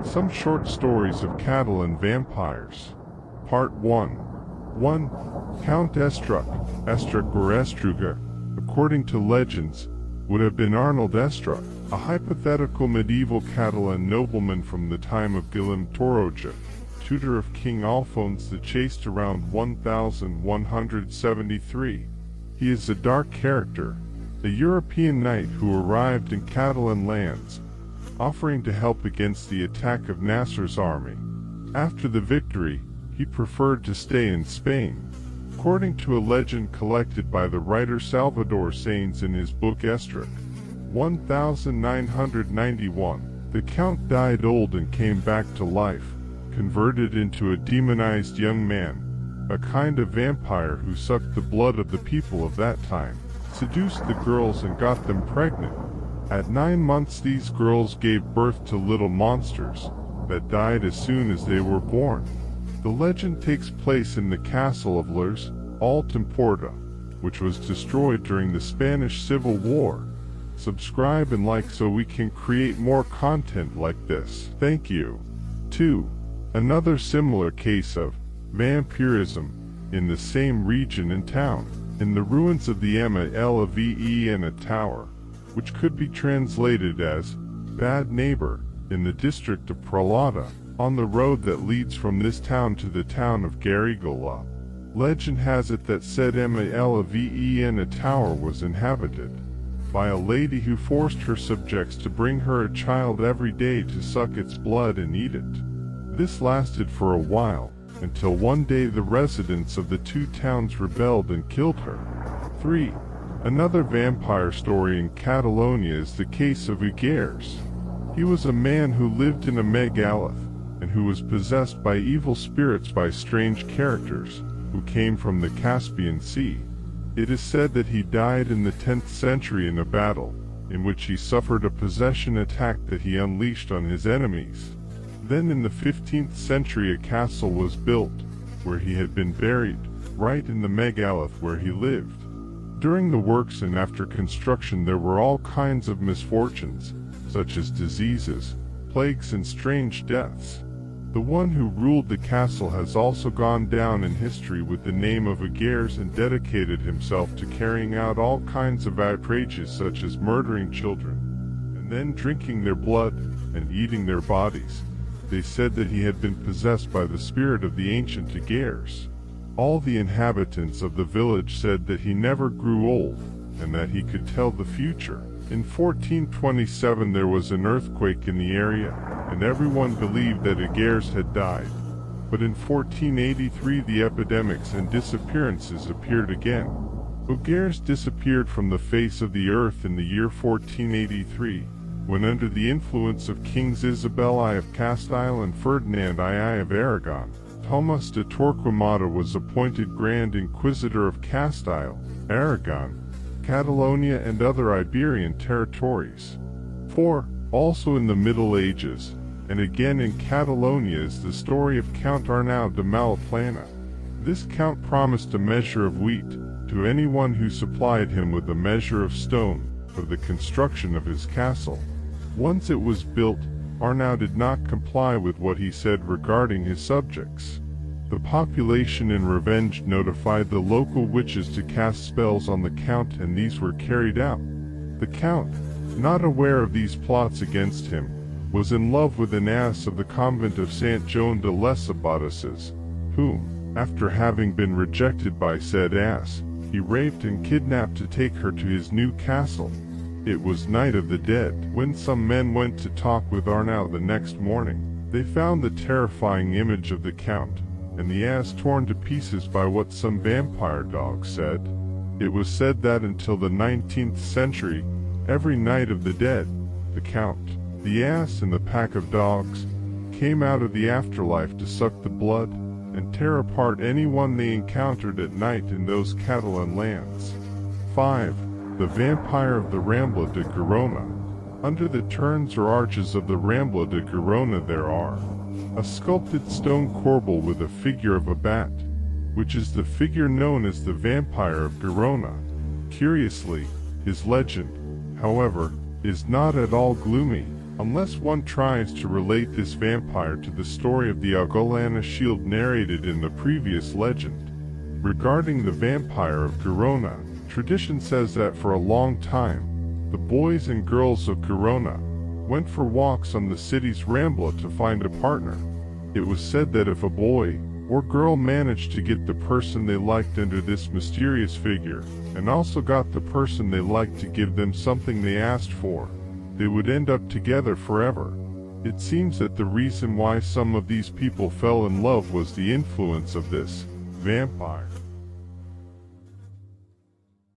Some short stories of Catalan vampires. Part 1. 1. Count Estruc. Estruc or Estruga, according to legends, would have been Arnold Estruc, a hypothetical medieval Catalan nobleman from the time of Guillem Torroja, tutor of King Alphonse the Chaste around 1173. He is a dark character, a European knight who arrived in Catalan lands, offering to help against the attack of Nasser's army. After the victory, he preferred to stay in Spain. According to a legend collected by the writer Salvador Sáenz in his book Estruc, 1991, the Count died old and came back to life, converted into a demonized young man, a kind of vampire who sucked the blood of the people of that time, seduced the girls and got them pregnant. At 9 months these girls gave birth to little monsters that died as soon as they were born. The legend takes place in the castle of Lurk, Altemporta, which was destroyed during the Spanish Civil War. Subscribe and like so we can create more content like this. Thank you. 2. Another similar case of vampirism in the same region and town. In the ruins of the Malvena Tower, which could be translated as bad neighbor, in the district of Pralada, on the road that leads from this town to the town of Garrigola. Legend has it that said Malvena Tower was inhabited by a lady who forced her subjects to bring her a child every day to suck its blood and eat it. This lasted for a while, until one day the residents of the two towns rebelled and killed her. 3. Another vampire story in Catalonia is the case of Ugares. He was a man who lived in a megalith, and who was possessed by evil spirits by strange characters, who came from the Caspian Sea. It is said that he died in the 10th century in a battle, in which he suffered a possession attack that he unleashed on his enemies. Then in the 15th century a castle was built, where he had been buried, right in the megalith where he lived. During the works and after construction there were all kinds of misfortunes, such as diseases, plagues and strange deaths. The one who ruled the castle has also gone down in history with the name of Ugares and dedicated himself to carrying out all kinds of outrages such as murdering children, and then drinking their blood and eating their bodies. They said that he had been possessed by the spirit of the ancient Ugares. All the inhabitants of the village said that he never grew old, and that he could tell the future. In 1427 there was an earthquake in the area, and everyone believed that Ugares had died. But in 1483 the epidemics and disappearances appeared again. Ugares disappeared from the face of the earth in the year 1483, when under the influence of Kings Isabel I of Castile and Ferdinand II of Aragon, Thomas de Torquemada was appointed Grand Inquisitor of Castile, Aragon, Catalonia and other Iberian territories. 4. Also in the Middle Ages, and again in Catalonia, is the story of Count Arnau de Malaplana. This count promised a measure of wheat to anyone who supplied him with a measure of stone for the construction of his castle. Once it was built, Arnau did not comply with what he said regarding his subjects. The population in revenge notified the local witches to cast spells on the count, and these were carried out. The count, not aware of these plots against him, was in love with an ass of the convent of Saint Joan de les Abadesses, whom, after having been rejected by said ass, he raped and kidnapped to take her to his new castle. It was Night of the Dead. When some men went to talk with Arnau the next morning, they found the terrifying image of the count, and the ass torn to pieces by what some vampire dog said. It was said that until the 19th century, every Night of the Dead, the count, the ass and the pack of dogs came out of the afterlife to suck the blood and tear apart anyone they encountered at night in those Catalan lands. 5. The Vampire of the Rambla de Girona. Under the turns or arches of the Rambla de Girona there are a sculpted stone corbel with a figure of a bat, which is the figure known as the Vampire of Girona. Curiously, his legend, however, is not at all gloomy. unless one tries to relate this vampire to the story of the Aguilana shield narrated in the previous legend. Regarding the vampire of Girona, tradition says that for a long time, the boys and girls of Girona went for walks on the city's Rambla to find a partner. It was said that if a boy or girl managed to get the person they liked under this mysterious figure, and also got the person they liked to give them something they asked for, they would end up together forever. It seems that the reason why some of these people fell in love was the influence of this vampire.